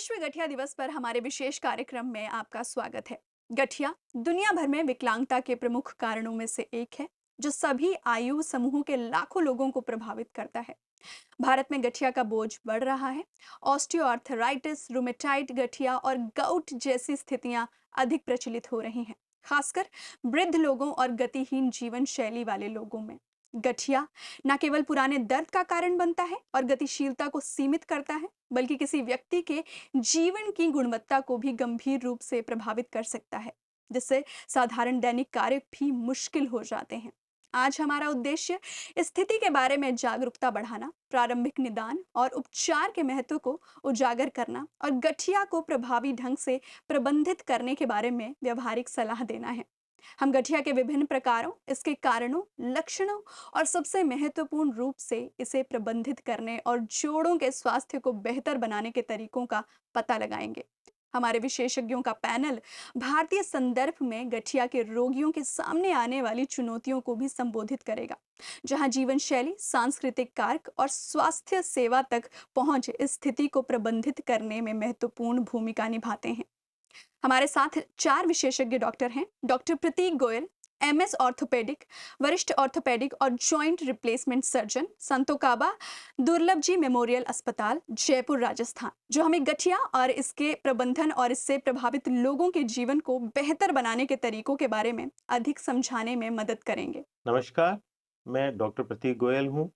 विश्व गठिया दिवस पर हमारे विशेष कार्यक्रम में आपका स्वागत है। गठिया दुनिया भर में विकलांगता के प्रमुख कारणों में से एक है, जो सभी आयु समूहों के लाखों लोगों को प्रभावित करता है। भारत में गठिया का बोझ बढ़ रहा है। ऑस्टियोआर्थराइटिस, रूमेटाइड गठिया और गाउट जैसी स्थितियां अधिक प्रचलित हो रही हैं, खासकर वृद्ध लोगों और गतिहीन जीवन शैली वाले लोगों में। गठिया न केवल पुराने दर्द का कारण बनता है और गतिशीलता को सीमित करता है, बल्कि किसी व्यक्ति के जीवन की गुणवत्ता को भी गंभीर रूप से प्रभावित कर सकता है, जिससे साधारण दैनिक कार्य भी मुश्किल हो जाते हैं। आज हमारा उद्देश्य इस स्थिति के बारे में जागरूकता बढ़ाना, प्रारंभिक निदान और उपचार के महत्व को उजागर करना और गठिया को प्रभावी ढंग से प्रबंधित करने के बारे में व्यवहारिक सलाह देना है। हम गठिया के विभिन्न प्रकारों, इसके कारणों, लक्षणों और सबसे महत्वपूर्ण रूप से इसे प्रबंधित करने और जोड़ों के स्वास्थ्य को बेहतर बनाने के तरीकों का पता लगाएंगे। हमारे विशेषज्ञों का पैनल भारतीय संदर्भ में गठिया के रोगियों के सामने आने वाली चुनौतियों को भी संबोधित करेगा, जहां जीवन शैली, सांस्कृतिक कारक और स्वास्थ्य सेवा तक पहुंच इस स्थिति को प्रबंधित करने में महत्वपूर्ण भूमिका निभाते हैं। हमारे साथ चार विशेषज्ञ डॉक्टर हैं। डॉक्टर प्रतीक गोयल, एमएस ऑर्थोपेडिक, वरिष्ठ ऑर्थोपेडिक और जॉइंट रिप्लेसमेंट सर्जन, संतोकाबा दुर्लभ जी मेमोरियल अस्पताल, जयपुर, राजस्थान, जो हमें गठिया और इसके प्रबंधन और इससे प्रभावित लोगों के जीवन को बेहतर बनाने के तरीकों के बारे में अधिक समझाने में मदद करेंगे। नमस्कार, मैं डॉक्टर प्रतीक गोयल हूँ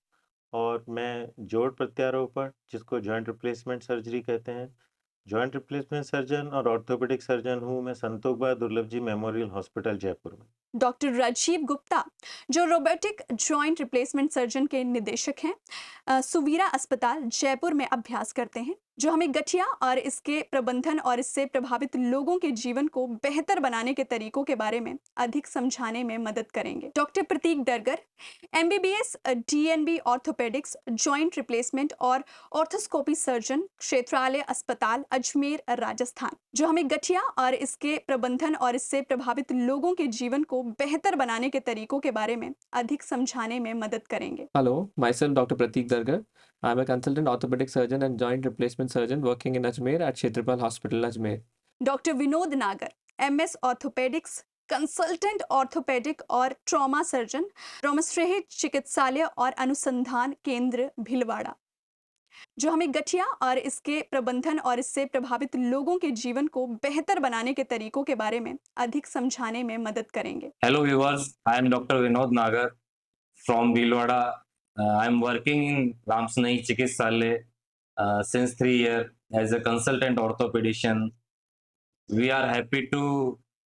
और मैं जोड़ प्रत्यारोपण, जिसको जॉइंट रिप्लेसमेंट सर्जरी कहते हैं, जॉइंट रिप्लेसमेंट सर्जन और ऑर्थोपेडिक सर्जन हूँ मैं संतोखबा दुर्लभ जी मेमोरियल हॉस्पिटल जयपुर में। डॉक्टर राजीव गुप्ता, जो रोबोटिक जॉइंट रिप्लेसमेंट सर्जन के निदेशक हैं, सुवीरा अस्पताल जयपुर में अभ्यास करते हैं, जो हमें गठिया और इसके प्रबंधन और इससे प्रभावित लोगों के जीवन को बेहतर बनाने के तरीकों के बारे में अधिक समझाने में मदद करेंगे। Doctor Pratik Dargar, MBBS DNB orthopaedics, joint replacement और ऑर्थोस्कोपी सर्जन, क्षेत्रालय अस्पताल अजमेर, राजस्थान, जो हमें गठिया और इसके प्रबंधन और इससे प्रभावित लोगों के जीवन को बेहतर बनाने के तरीकों के बारे में अधिक समझाने में मदद करेंगे। Hello, myself Dr. Pratik Dargar. I'm a consultant orthopedic surgeon and joint replacement surgeon working in Ajmer at Kshetrapal Hospital, Ajmer. Doctor Vinod नागर, एमएस ऑर्थोपेडिक्स, कंसल्टेंट ऑर्थोपेडिक और ट्रॉमा सर्जन, रोमश्रेह चिकित्सालय और अनुसंधान केंद्र, भीलवाड़ा, जो हमें गठिया और इसके प्रबंधन और इससे प्रभावित लोगों के जीवन को बेहतर बनाने के तरीकों के बारे में अधिक समझाने में मदद करेंगे। Hello viewers, I am Dr. Vinod Nagar from Bhilwara. I am working in Ramsnahi Chikitsalaya since 3 years as a consultant orthopedician. We are happy to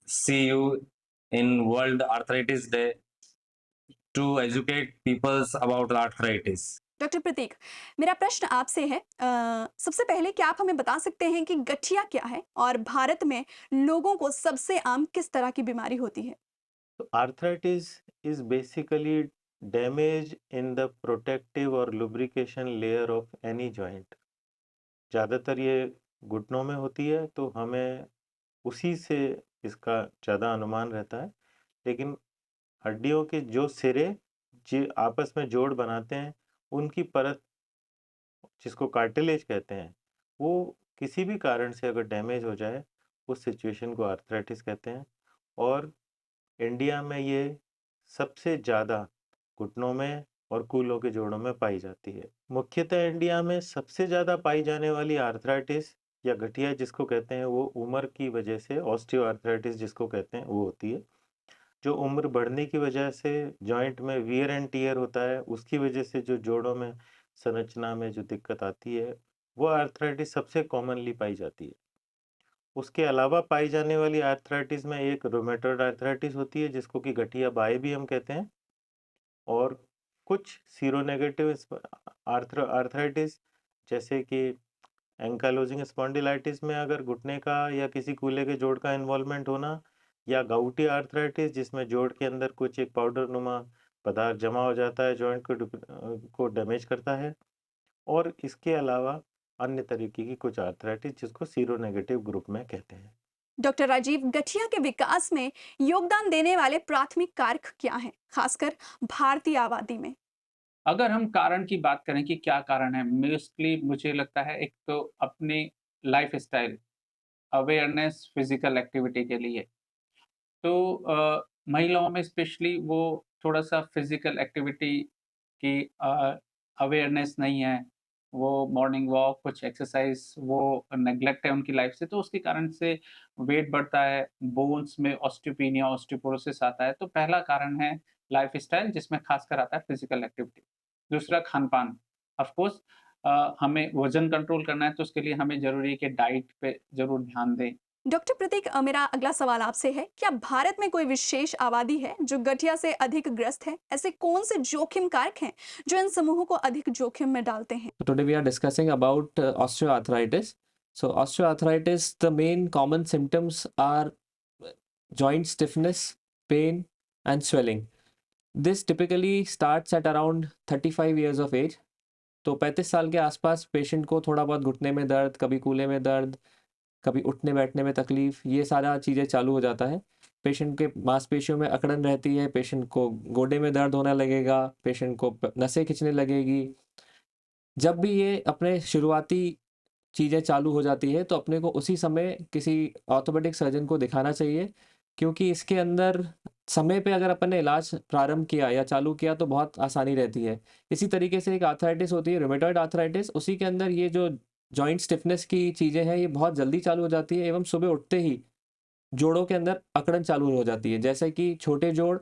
see you in World Arthritis Day to educate people about arthritis. Doctor Pratik, मेरा प्रश्न आपसे है, सबसे पहले क्या आप हमें बता सकते हैं कि गठिया क्या है और भारत में लोगों को सबसे आम किस तरह की बीमारी होती है? तो arthritis is basically damage in the protective और lubrication layer of any joint. ज़्यादातर ये घुटनों में होती है, तो हमें उसी से इसका ज़्यादा अनुमान रहता है। लेकिन हड्डियों के जो सिरे जो आपस में जोड़ बनाते हैं, उनकी परत, जिसको कार्टिलेज कहते हैं, वो किसी भी कारण से अगर डैमेज हो जाए, उस सिचुएशन को आर्थराइटिस कहते हैं। और इंडिया में ये सबसे ज़्यादा घुटनों में और कूल्हों के जोड़ों में पाई जाती है। मुख्यतः इंडिया में सबसे ज़्यादा पाई जाने वाली आर्थराइटिस या गठिया जिसको कहते हैं, वो उम्र की वजह से ऑस्टियोआर्थराइटिस जिसको कहते हैं वो होती है। जो उम्र बढ़ने की वजह से जॉइंट में वियर एंड टियर होता है, उसकी वजह से जो जोड़ों में संरचना में जो दिक्कत आती है, वो आर्थराइटिस सबसे कॉमनली पाई जाती है। उसके अलावा पाई जाने वाली आर्थराइटिस में एक रूमेटॉइड आर्थराइटिस होती है, जिसको कि गठिया बाई भी हम कहते हैं, और कुछ सीरोनेगेटिव आर्थराइटिस जैसे कि एंकालोजिंग स्पॉन्डिलाइटिस में अगर घुटने का या किसी कूल्हे के जोड़ का इन्वॉल्वमेंट होना, या गाउटी आर्थराइटिस जिसमें जोड़ के अंदर कुछ एक पाउडर नुमा पदार्थ जमा हो जाता है, जॉइंट को डैमेज करता है। और इसके अलावा अन्य तरीके की कुछ आर्थराइटिस जिसको सीरोनेगेटिव ग्रुप में कहते हैं। डॉक्टर राजीव, गठिया के विकास में योगदान देने वाले प्राथमिक कारक क्या हैं, खासकर भारतीय आबादी में? अगर हम कारण की बात करें कि क्या कारण है, मोस्टली मुझे लगता है एक तो अपने लाइफस्टाइल, अवेयरनेस फिजिकल एक्टिविटी के लिए। तो महिलाओं में स्पेशली वो थोड़ा-सा फिजिकल एक्टिविटी की अवेयरनेस नहीं है। वो मॉर्निंग वॉक, कुछ एक्सरसाइज़ वो नेग्लेक्ट है उनकी लाइफ से, तो उसके कारण से वेट बढ़ता है, बोन्स में ऑस्टियोपेनिया, ऑस्टियोपोरोसिस आता है। तो पहला कारण है लाइफस्टाइल, जिसमें खासकर आता है फिजिकल एक्टिविटी। दूसरा खान-पान। ऑफ कोर्स हमें वज़न कंट्रोल करना है, तो उसके लिए हमें ज़रूरी है कि डाइट पे ज़रूर ध्यान दें। डॉक्टर प्रतीक, मेरा अगला सवाल आपसे है, क्या भारत में कोई विशेष आबादी है जो गठिया से अधिक ग्रस्त है? ऐसे कौन से जोखिम कारक हैं जो इन समूहों को अधिक जोखिम में डालते हैं? So today we are discussing about osteoarthritis. So osteoarthritis, the main common symptoms are joint stiffness, pain, and swelling. This typically starts at around 35 years of age. तो 35 साल के आसपास पेशेंट को थोड़ा बहुत घुटने में दर्द, कभी कूल्हे में दर्द, कभी उठने बैठने में तकलीफ, ये सारा चीज़ें चालू हो जाता है। पेशेंट के मांसपेशियों में अकड़न रहती है, पेशेंट को गोडे में दर्द होने लगेगा, पेशेंट को नसें खिंचने लगेगी। जब भी ये अपने शुरुआती चीज़ें चालू हो जाती है तो अपने को उसी समय किसी ऑर्थोपेडिक सर्जन को दिखाना चाहिए, क्योंकि इसके अंदर समय पे अगर अपन ने इलाज प्रारंभ किया या चालू किया तो बहुत आसानी रहती है। इसी तरीके से एक आर्थराइटिस होती है, रूमेटॉइड आर्थराइटिस, उसी के अंदर ये जो जॉइंट स्टिफनेस की चीज़ें हैं ये बहुत जल्दी चालू हो जाती है एवं सुबह उठते ही जोड़ों के अंदर अकड़न चालू हो जाती है, जैसे कि छोटे जोड़,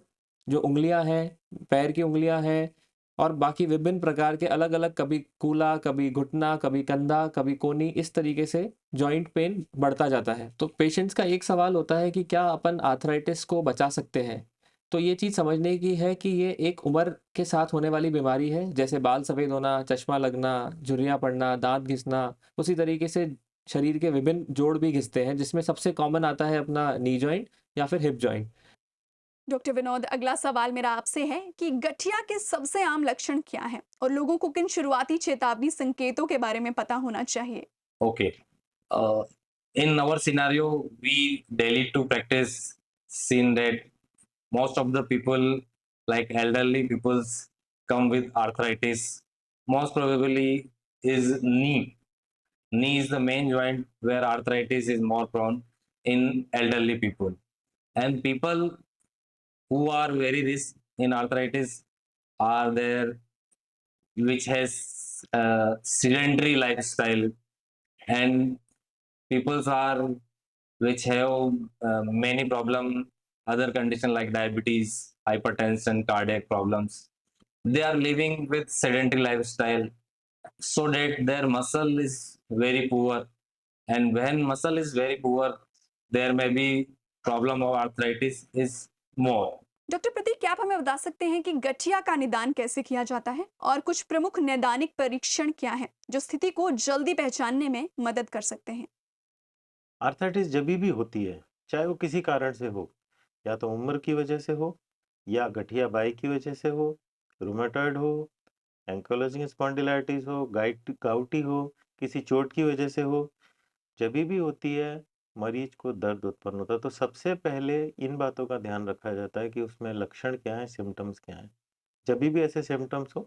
जो उँगलियां हैं, पैर की उँगलियां हैं, और बाकी विभिन्न प्रकार के अलग अलग, कभी कूला, कभी घुटना, कभी कंधा, कभी कोनी, इस तरीके से जॉइंट पेन बढ़ता जाता है। तो पेशेंट्स का एक सवाल होता है कि क्या अपन आर्थराइटिस को बचा सकते हैं? तो ये चीज़ समझने की है कि ये एक उम्र के साथ होने वाली बीमारी है, जैसे बाल सफ़ेद होना, चश्मा लगना, झुर्रियाँ पड़ना, दांत घिसना। उसी तरीके से शरीर के विभिन्न जोड़ भी घिसते हैं, जिसमें सबसे कॉमन आता है अपना नी जॉइंट या फिर हिप जॉइंट। डॉक्टर विनोद, अगला सवाल मेरा आपसे है कि गठिया के सबसे आम लक्षण क्या हैं और लोगों को किन शुरुआती चेतावनी संकेतों के बारे में पता होना चाहिए? Okay. In our scenario, we daily to practice seen that most of the people, like elderly peoples, come with arthritis. Most probably is knee. Knee is the main joint where arthritis is more prone in elderly people. And people who are very risk in arthritis are there, which has sedentary lifestyle, and peoples are which have many problem, other condition like diabetes, hypertension, cardiac problems. They are living with sedentary lifestyle, so that their muscle is very poor, and when muscle is very poor, there may be problem of arthritis is more. Doctor Pratik, क्या आप हमें बता सकते हैं कि गठिया का निदान कैसे किया जाता है और कुछ प्रमुख नैदानिक परीक्षण क्या हैं जो स्थिति को जल्दी पहचानने में मदद कर सकते हैं? आर्थराइटिस जब भी होती है, चाहे वो किसी कारण से हो, या तो उम्र की वजह से हो, या गठिया बाई की वजह से हो, रूमेटॉइड हो, एंकोलॉजिंग स्पॉन्डिलाइटिस हो, गाउटी हो, किसी चोट की वजह से हो, जब भी होती है मरीज को दर्द उत्पन्न होता है, तो सबसे पहले इन बातों का ध्यान रखा जाता है कि उसमें लक्षण क्या है, सिम्टम्स क्या हैं। जब भी ऐसे सिम्टम्स हो,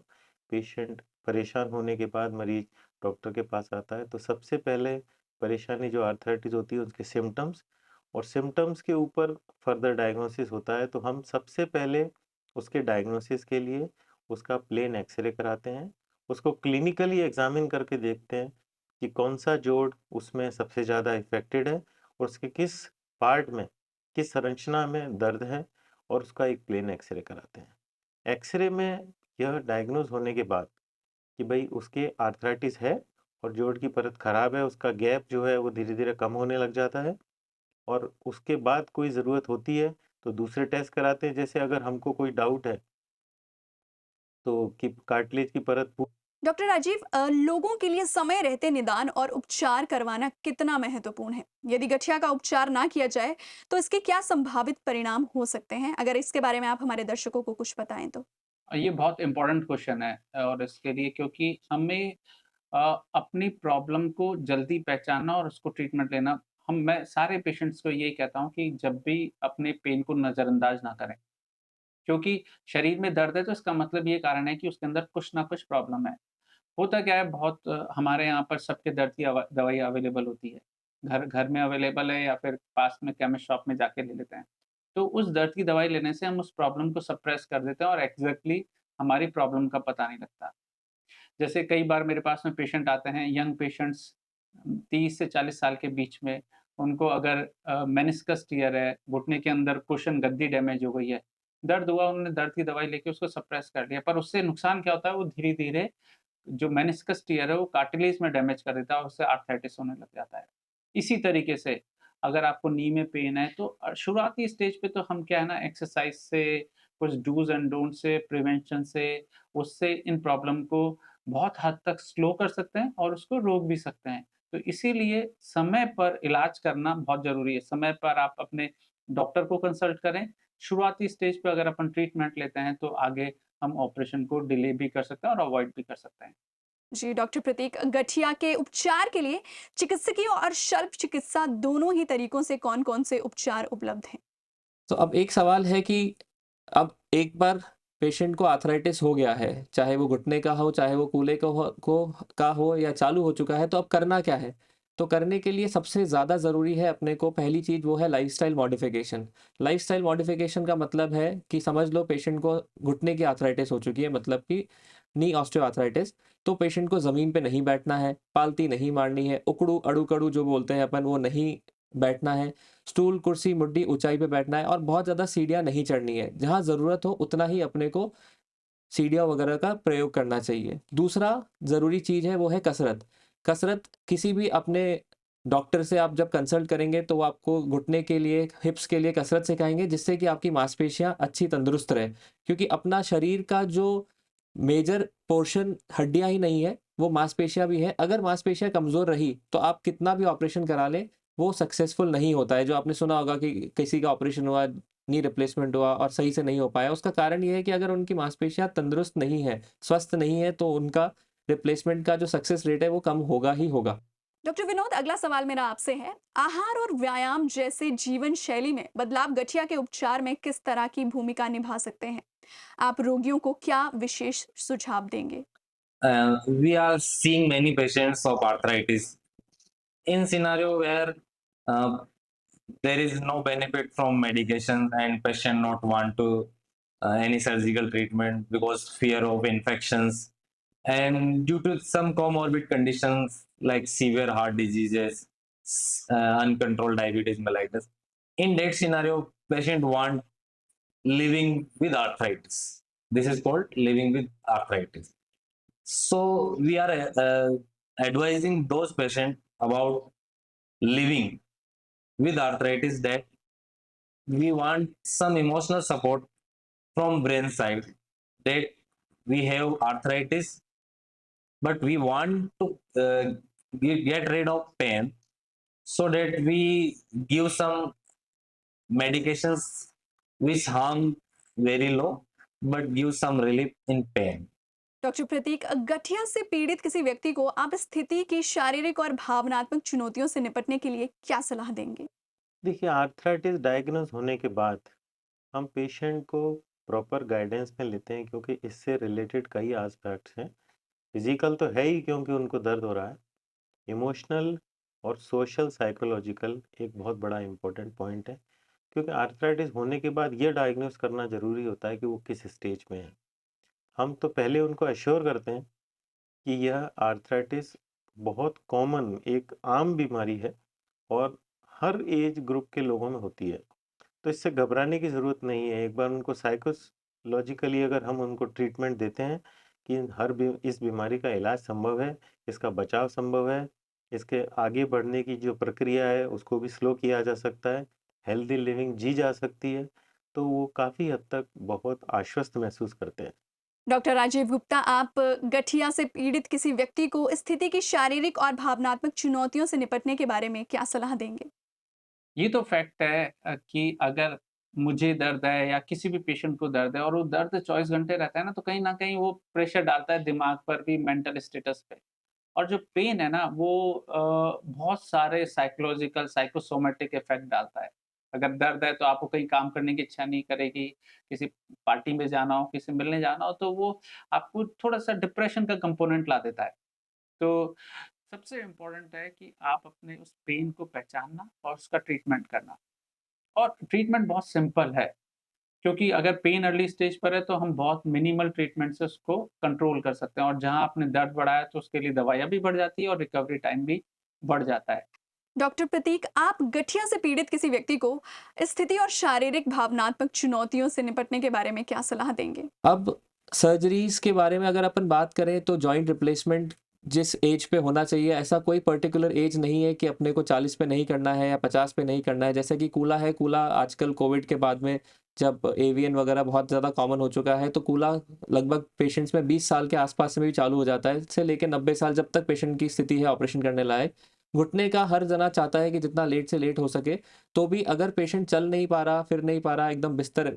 पेशेंट परेशान होने के बाद मरीज डॉक्टर के पास आता है, तो सबसे पहले परेशानी जो आर्थराइटिस होती है उसके सिम्टम्स, और सिम्टम्स के ऊपर फर्दर डायग्नोसिस होता है। तो हम सबसे पहले उसके डायग्नोसिस के लिए उसका प्लेन एक्सरे कराते हैं, उसको क्लिनिकली एग्जामिन करके देखते हैं कि कौन सा जोड़ उसमें सबसे ज़्यादा इफेक्टेड है और उसके किस पार्ट में, किस संरचना में दर्द है, और उसका एक प्लेन एक्सरे कराते हैं। एक्सरे में यह डायग्नोज होने के बाद कि भाई उसके आर्थराइटिस है और जोड़ की परत खराब है, उसका गैप जो है वो धीरे धीरे कम होने लग जाता है, और उसके बाद कोई ज़रूरत होती है तो दूसरे टेस्ट कराते हैं। जैसे अगर हमको कोई डाउट है तो कि कार्टिलेज की परत डॉक्टर राजीव, लोगों के लिए समय रहते निदान और उपचार करवाना कितना महत्वपूर्ण है? यदि गठिया का उपचार ना किया जाए तो इसके क्या संभावित परिणाम हो सकते हैं? अगर इसके बारे में आप हमारे दर्शकों को कुछ बताएं तो। ये बहुत इम्पोर्टेंट क्वेश्चन है और इसके लिए, क्योंकि हमें अपनी प्रॉब्लम को जल्दी पहचानना और उसको ट्रीटमेंट लेना, मैं सारे पेशेंट्स को यही कहता हूँ कि जब भी अपने पेन को नज़रअंदाज ना करें, क्योंकि शरीर में दर्द है तो इसका मतलब ये कारण है कि उसके अंदर कुछ ना कुछ प्रॉब्लम है। होता क्या है, बहुत हमारे यहाँ पर सबके दर्द की दवाई अवेलेबल होती है। घर घर में अवेलेबल है या फिर पास में केमिस्ट शॉप में जाके ले लेते हैं। तो उस दर्द की दवाई लेने से हम उस प्रॉब्लम को सप्रेस कर देते हैं और एग्ज़ैक्टली हमारी प्रॉब्लम का पता नहीं लगता। जैसे कई बार मेरे पास में पेशेंट आते हैं, यंग पेशेंट्स 30 से 40 साल के बीच में, उनको अगर मेनिस्कस टियर है, घुटने के अंदर कुशन गद्दी डैमेज हो गई है, दर्द हुआ, उन्होंने दर्द की दवाई लेके उसको सप्रेस कर दिया, पर उससे नुकसान क्या होता है, वो धीरे-धीरे जो मेनिस्कस टियर है वो कार्टिलेज में डैमेज कर देता है और उससे आर्थराइटिस होने लग जाता है। इसी तरीके से अगर आपको नी में पेन है तो शुरुआती स्टेज पे तो हम क्या है ना, एक्सरसाइज से, कुछ डूज़ एंड डोंट्स से, प्रिवेंशन से, उससे इन प्रॉब्लम को बहुत हद तक स्लो कर सकते हैं और उसको रोक भी सकते हैं। तो इसीलिए समय पर इलाज करना बहुत ज़रूरी है। समय पर आप अपने डॉक्टर को कंसल्ट करें। शुरुआती स्टेज पे अगर अपन ट्रीटमेंट लेते हैं तो आगे हम ऑपरेशन को डिले भी कर सकते हैं और अवॉइड भी कर सकते हैं। जी, डॉक्टर प्रतीक, गठिया के उपचार के लिए चिकित्सकीय और शल्य चिकित्सा दोनों ही तरीकों से कौन-कौन से उपचार उपलब्ध हैं? तो अब एक सवाल है कि अब एक बार पेशेंट को आर्थराइटिस हो गया है, चाहे वो घुटने का हो, चाहे वो कूल्हे का हो या चालू हो चुका है, तो अब करना क्या है? तो करने के लिए सबसे ज़्यादा ज़रूरी है अपने को पहली चीज़ वो है लाइफ़स्टाइल मॉडिफ़िकेशन। लाइफ़स्टाइल मॉडिफ़िकेशन का मतलब है कि समझ लो पेशेंट को घुटने की आर्थराइटिस हो चुकी है, मतलब कि नी ऑस्टियोआर्थराइटिस। तो पेशेंट को ज़मीन पे नहीं बैठना है, पालती नहीं मारनी है, उकड़ू, अड़ू-कड़ू जो बोलते हैं अपन, वो नहीं बैठना है। स्टूल, कुर्सी, मुड्डी ऊँचाई पे बैठना है और बहुत ज़्यादा सीढ़ियाँ नहीं चढ़नी है। जहाँ ज़रूरत हो उतना ही अपने को सीढ़ियाँ वगैरह का प्रयोग करना चाहिए। दूसरा ज़रूरी चीज़ है वो है कसरत। कसरत किसी भी अपने डॉक्टर से आप जब कंसल्ट करेंगे तो वो आपको घुटने के लिए, हिप्स के लिए कसरत सिखाएँगे जिससे कि आपकी मांसपेशियाँ अच्छी तंदुरुस्त रहें। क्योंकि अपना शरीर का जो मेजर पोर्शन हड्डियाँ ही नहीं है, वो मांसपेशियाँ भी हैं। अगर मांसपेशियाँ कमज़ोर रही तो आप कितना भी ऑपरेशन करा लें, वो सक्सेसफुल नहीं होता है। जो आपने सुना होगा कि किसी का ऑपरेशन हुआ, नी रिप्लेसमेंट हुआ और सही से नहीं हो पाया। उसका कारण ये है कि अगर उनकी मांसपेशियाँ तंदुरुस्त नहीं है, स्वस्थ नहीं है, तो उनका रिप्लेसमेंट का जो सक्सेस रेट है वो कम होगा ही होगा। डॉक्टर विनोद, अगला सवाल मेरा आपसे है, आहार और व्यायाम जैसे जीवन शैली में बदलाव गठिया के उपचार में किस तरह की भूमिका निभा सकते हैं? आप रोगियों को क्या विशेष सुझाव देंगे? We are seeing many patients of arthritis in scenario where uh, there is no benefit from medication and patient not want to any surgical treatment because fear of infections and due to some comorbid conditions like severe heart diseases, uncontrolled diabetes mellitus. In that scenario, patient want living with arthritis. This is called living with arthritis. So we are advising those patients about living with arthritis that we want some emotional support from brain side that we have arthritis but we want to get rid of pain so that we give some medications which harm very low but give some relief in pain. Doctor Pratik, गठिया से पीड़ित किसी व्यक्ति को आप इस स्थिति की शारीरिक और भावनात्मक चुनौतियों से निपटने के लिए क्या सलाह देंगे? देखिए, आर्थराइटिस डायग्नोज होने के बाद हम पेशेंट को प्रॉपर गाइडेंस में लेते हैं क्योंकि इससे रिलेटेड कई एस्पेक्ट्स हैं। फिजिकल तो है ही क्योंकि उनको दर्द हो रहा है। इमोशनल और सोशल साइकोलॉजिकल एक बहुत बड़ा इम्पोर्टेंट पॉइंट है क्योंकि आर्थराइटिस होने के बाद ये डायग्नोज करना ज़रूरी होता है कि वो किस स्टेज में है। हम तो पहले उनको एश्योर करते हैं कि यह आर्थराइटिस बहुत कॉमन एक आम बीमारी है और हर एज ग्रुप के लोगों में होती है। तो इससे घबराने की ज़रूरत नहीं है। एक बार उनको साइकोलॉजिकली अगर हम उनको ट्रीटमेंट देते हैं कि इस बीमारी का इलाज संभव है, इसका बचाव संभव है, इसके आगे बढ़ने की जो प्रक्रिया है उसको भी स्लो किया जा सकता है, हेल्दी लिविंग जी जा सकती है, तो वो काफ़ी हद तक बहुत आश्वस्त महसूस करते हैं। डॉक्टर राजीव गुप्ता, आप गठिया से पीड़ित किसी व्यक्ति को इस स्थिति की शारीरिक और भावनात्मक चुनौतियों से निपटने के बारे में क्या सलाह देंगे? ये तो फैक्ट है कि अगर मुझे दर्द है या किसी भी पेशेंट को दर्द है और वो दर्द 24 घंटे रहता है ना, तो कहीं न कहीं वो प्रेशर डालता है दिमाग पर भी, मेंटल स्टेटस पे। और जो पेन है ना वो बहुत सारे साइकोलॉजिकल, साइकोसोमैटिक इफ़ेक्ट डालता है। अगर दर्द है तो आपको कहीं काम करने की इच्छा नहीं करेगी, किसी पार्टी में जाना हो, किसी से मिलने जाना हो तो वो आपको थोड़ा-सा डिप्रेशन का कंपोनेंट ला देता है। तो सबसे इम्पोर्टेंट है कि आप अपने उस पेन को पहचानना और उसका ट्रीटमेंट करना। और ट्रीटमेंट बहुत सिंपल है, क्योंकि अगर पेन अर्ली स्टेज पर है तो हम बहुत मिनिमल ट्रीटमेंट से उसको कंट्रोल कर सकते हैं और जहाँ आपने दर्द बढ़ाया तो उसके लिए दवाइयाँ भी बढ़ जाती है और रिकवरी टाइम भी बढ़ जाता है। डॉक्टर प्रतीक, आप गठिया से पीड़ित किसी व्यक्ति को स्थिति और शारीरिक भावनात्मक चुनौतियों से निपटने के बारे में क्या सलाह देंगे? अब सर्जरीज के बारे में अगर अपन बात करें तो जॉइंट रिप्लेसमेंट जिस एज पे होना चाहिए, ऐसा कोई पर्टिकुलर एज नहीं है कि अपने को 40 पे नहीं करना है या 50 पे नहीं करना है। जैसे कि कूला है, कूला आजकल कोविड के बाद में जब एवीएन वगैरह बहुत ज़्यादा कॉमन हो चुका है, तो कूला लगभग पेशेंट्स में 20 साल के आसपास में भी चालू हो जाता है, से लेकर 90 साल जब तक पेशेंट की स्थिति है ऑपरेशन करने लायक। घुटने का हर जना चाहता है कि जितना लेट से लेट हो सके, तो भी अगर पेशेंट चल नहीं पा रहा, फिर नहीं पा रहा, एकदम बिस्तर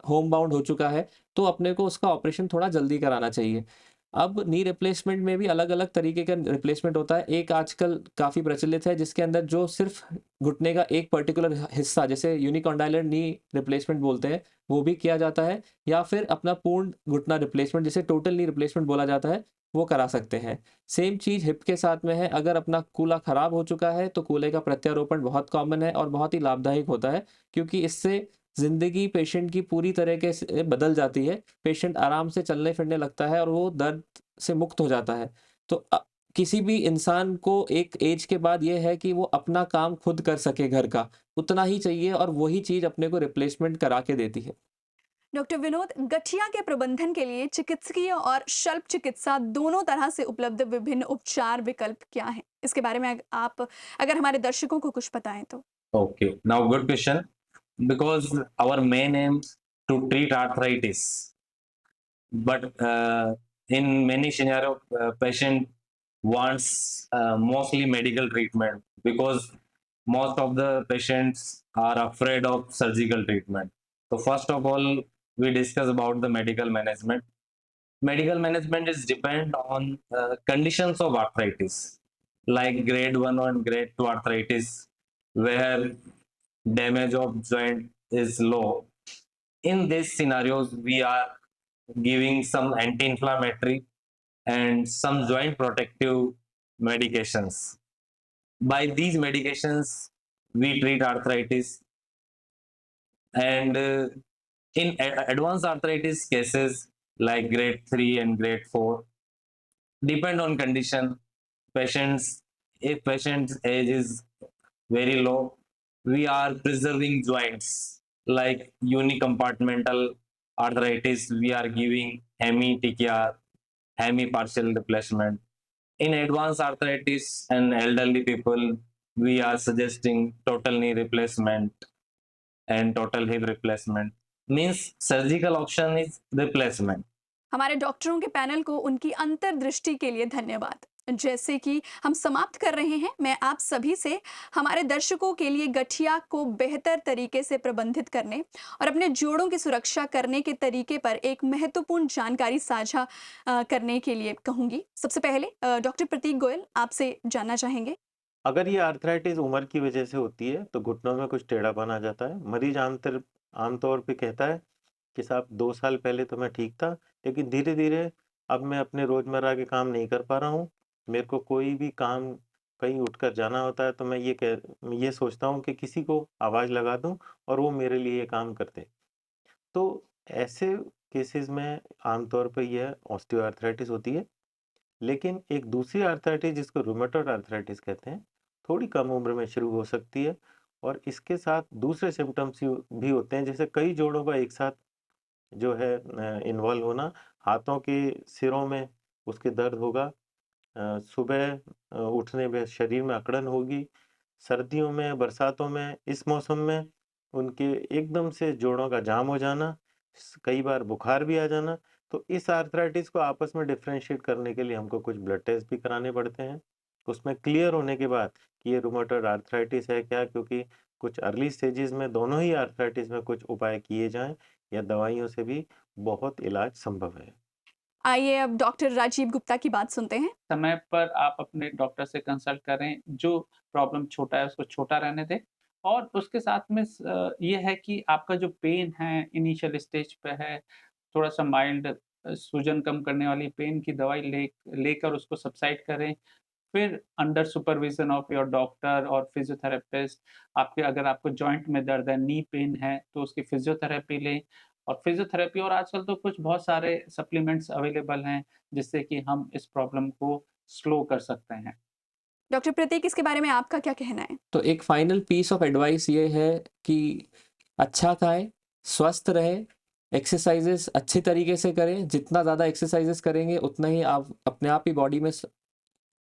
होम बाउंड हो चुका है, तो अपने को उसका ऑपरेशन थोड़ा जल्दी कराना चाहिए। अब नी रिप्लेसमेंट में भी अलग-अलग तरीके का रिप्लेसमेंट होता है। एक आजकल काफ़ी प्रचलित है जिसके अंदर जो सिर्फ़ घुटने का एक पर्टिकुलर हिस्सा, जैसे यूनिकॉन्डाइलर नी रिप्लेसमेंट बोलते हैं, वो भी किया जाता है, या फिर अपना पूर्ण घुटना रिप्लेसमेंट जिसे टोटल नी रिप्लेसमेंट बोला जाता है, वो करा सकते हैं। सेम चीज़ हिप के साथ में है, अगर अपना कूल्हा खराब हो चुका है तो कूल्हे का प्रत्यारोपण बहुत कॉमन है और बहुत ही लाभदायक होता है, क्योंकि इससे ज़िंदगी पेशेंट की पूरी तरीके से बदल जाती है। पेशेंट आराम से चलने-फिरने लगता है और वो दर्द से मुक्त हो जाता है। तो किसी भी इंसान को एक एज के बाद ये है कि वो अपना काम खुद कर सके घर का, उतना ही चाहिए और वही चीज़ अपने को रिप्लेसमेंट करा के देती है। डॉक्टर विनोद, गठिया के प्रबंधन के लिए चिकित्सकीय और शल्य चिकित्सा दोनों तरह से उपलब्ध विभिन्न उपचार विकल्प क्या हैं? इसके बारे में आप अगर हमारे दर्शकों को कुछ बताएं तो। Okay, now good question. Because our main aim to treat arthritis, but in many scenario, patient wants mostly medical treatment because most of the patients are afraid of surgical treatment. So first of all, we discuss about the medical management. Medical management is depend on conditions of arthritis, like grade 1 and grade 2 arthritis, where damage of joint is low. In these scenarios, we are giving some anti-inflammatory and some joint protective medications. By these medications, we treat arthritis. And in advanced arthritis cases like grade 3 and grade 4, depend on condition. Patients, if patient's age is very low, we are preserving joints like unicompartmental arthritis. We are giving hemi TKR, hemi partial replacement. In advanced arthritis and elderly people, we are suggesting total knee replacement and total hip replacement. Means surgical option is replacement. हमारे डॉक्टरों के panel को उनकी अंतर्दृष्टि के लिए धन्यवाद। जैसे कि हम समाप्त कर रहे हैं, मैं आप सभी से हमारे दर्शकों के लिए गठिया को बेहतर तरीके से प्रबंधित करने और अपने जोड़ों की सुरक्षा करने के तरीके पर एक महत्वपूर्ण जानकारी साझा करने के लिए कहूँगी। सबसे पहले डॉक्टर प्रतीक गोयल, आपसे जानना चाहेंगे। अगर ये आर्थराइटिस उम्र की वजह से होती है तो घुटनों में कुछ टेढ़ापन आ जाता है। मरीज आमतौर पे कहता है कि साहब 2 साल पहले तो मैं ठीक था, लेकिन धीरे-धीरे अब मैं अपने रोज़मर्रा के काम नहीं कर पा रहा हूँ। मेरे को कोई भी काम कहीं उठकर जाना होता है तो मैं ये सोचता हूँ कि किसी को आवाज़ लगा दूँ और वो मेरे लिए ये काम कर दे। तो ऐसे केसेस में आमतौर पे यह ऑस्टियोआर्थराइटिस होती है। लेकिन एक दूसरी आर्थराइटिस जिसको रूमेटॉइड आर्थराइटिस कहते हैं, थोड़ी कम उम्र में शुरू हो सकती है और इसके साथ दूसरे सिम्पटम्स भी होते हैं, जैसे कई जोड़ों का एक साथ जो है इन्वॉल्व होना। हाथों के सिरों में उसके दर्द होगा, सुबह उठने में शरीर में अकड़न होगी, सर्दियों में, बरसातों में, इस मौसम में उनके एकदम से जोड़ों का जाम हो जाना, कई बार बुखार भी आ जाना। तो इस आर्थराइटिस को आपस में डिफरेंशिएट करने के लिए हमको कुछ ब्लड टेस्ट भी कराने पड़ते हैं। उसमें क्लियर होने के बाद कि ये रूमेटॉइड आर्थराइटिस है क्या, क्योंकि कुछ अर्ली स्टेजेस में दोनों ही आर्थराइटिस में कुछ उपाय किए जाएँ या दवाइयों से भी बहुत इलाज संभव है। आइए अब डॉक्टर राजीव गुप्ता की बात सुनते हैं। समय पर आप अपने डॉक्टर से कंसल्ट करें, जो प्रॉब्लम छोटा है उसको छोटा रहने दें और उसके साथ में ये है कि आपका जो पेन है इनिशियल स्टेज पे है, थोड़ा-सा माइल्ड सूजन कम करने वाली पेन की दवाई लेकर उसको सबसाइड करें। फिर under supervision of your doctor और फिज़ियोथेरेपिस्ट आपके अगर आपको जॉइंट में दर्द है, नी पेन है, तो उसकी फिज़ियोथेरेपी लें। और फिज़ियोथेरेपी और आजकल तो कुछ बहुत सारे सप्लीमेंट्स अवेलेबल हैं, जिससे कि हम इस प्रॉब्लम को स्लो कर सकते हैं। डॉक्टर प्रतीक, इसके बारे में आपका क्या कहना है? तो एक फाइनल पीस ऑफ एडवाइस ये है कि अच्छा खाएं, स्वस्थ रहें, एक्सरसाइजेस अच्छी तरीके से करें। जितना ज़्यादा एक्सरसाइजेस करेंगे उतना ही आप अपने आप ही बॉडी में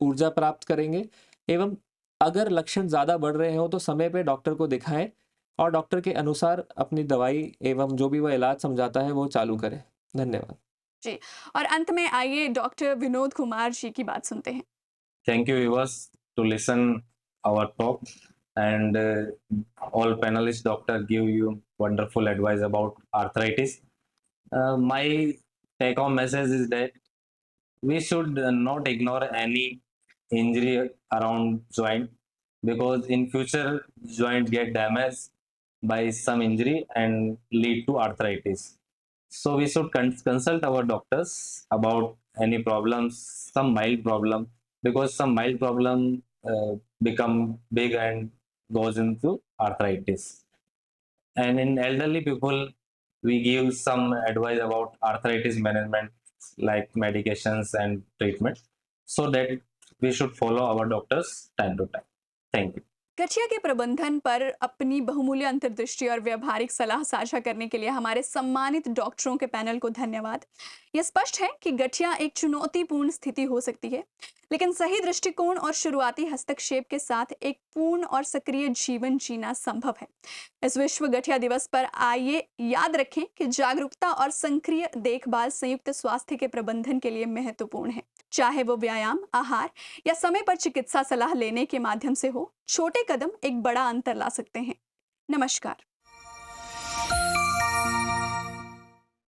ऊर्जा प्राप्त करेंगे। एवं अगर लक्षण ज़्यादा बढ़ रहे हो तो समय पे डॉक्टर को दिखाएं और डॉक्टर के अनुसार अपनी दवाई एवं जो भी वह इलाज समझाता है वो चालू करें। धन्यवाद। जी, और अंत में आइए डॉक्टर विनोद कुमार जी की बात सुनते हैं। Thank you, viewers, to listen our talk, and all panelists, doctor, give you wonderful advice about arthritis. My take-home message is that we should not ignore any injury around joint, because in future joint get damaged by some injury and lead to arthritis. So we should consult our doctors about any problems, some mild problem, because some mild problem become big and goes into arthritis. And in elderly people, we give some advice about arthritis management, like medications and treatment, so that we should follow our doctors time to time. Thank you. गठिया के प्रबंधन पर अपनी बहुमूल्य अंतर्दृष्टि और व्यावहारिक सलाह साझा करने के लिए हमारे सम्मानित डॉक्टरों के पैनल को धन्यवाद। यह स्पष्ट है कि गठिया एक चुनौतीपूर्ण स्थिति हो सकती है, लेकिन सही दृष्टिकोण और शुरुआती हस्तक्षेप के साथ एक पूर्ण और सक्रिय जीवन जीना संभव है। इस विश्व गठिया दिवस पर आइए याद रखें कि जागरूकता और सक्रिय देखभाल संयुक्त स्वास्थ्य के प्रबंधन के लिए महत्वपूर्ण है। चाहे वो व्यायाम, आहार या समय पर चिकित्सा सलाह लेने के माध्यम से हो, छोटे कदम एक बड़ा अंतर ला सकते हैं। नमस्कार।